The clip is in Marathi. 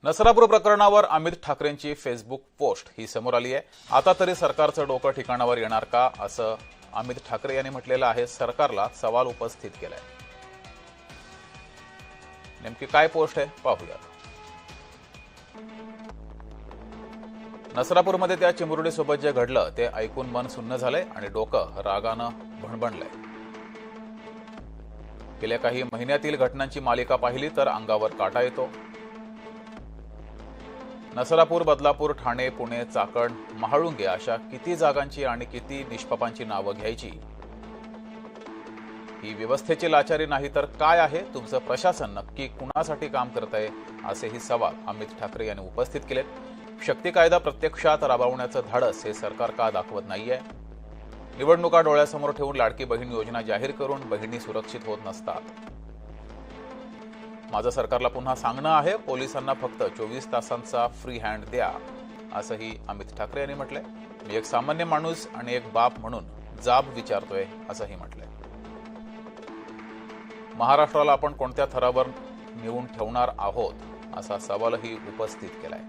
नसरापूर प्रकरणावर अमित ठाकरेंची फेसबुक पोस्ट ही समोर आली आहे। आता तरी सरकारचं डोकं ठिकाणावर येणार का, असं अमित ठाकरे यांनी म्हटलेलं आहे। सरकारला सवाल उपस्थित केलाय। नेमकी काय पोस्ट आहे पाहूया। नसरापूरमध्ये त्या चिमुरडीसोबत जे घडलं ते ऐकून मन सुन्न झालंय आणि डोकं रागानं भणभणलंय। गेल्या काही महिन्यातील घटनांची मालिका पाहिली तर अंगावर काटा येतो। नसरापूर, बदलापूर, ठाणे, पुणे, चाकण, महाळुंगे अशा किती जागांची आणि किती निष्पापांची नावं घ्यायची? ही व्यवस्थेची लाचारी नाही तर काय आहे? तुमचं प्रशासन नक्की कुणासाठी काम करतंय? असेही सवाल अमित ठाकरे यांनी उपस्थित केलेत। शक्ती कायदा प्रत्यक्षात राबवण्याचं धाडस हे सरकार का दाखवत नाहीये? निवडणुका डोळ्यासमोर ठेवून लाडकी बहीण योजना जाहीर करून बहिणी सुरक्षित होत नसतात। माझं सरकारला पुन्हा सांगणं आहे, पोलिसांना फक्त 24 तासांचा फ्री हँड द्या, असंही अमित ठाकरे यांनी म्हटलंय। मी एक सामान्य माणूस आणि एक बाप म्हणून जाब विचारतोय, असंही म्हटलंय। महाराष्ट्राला आपण कोणत्या थरावर नेऊन ठेवणार आहोत, असा सवालही उपस्थित केलाय।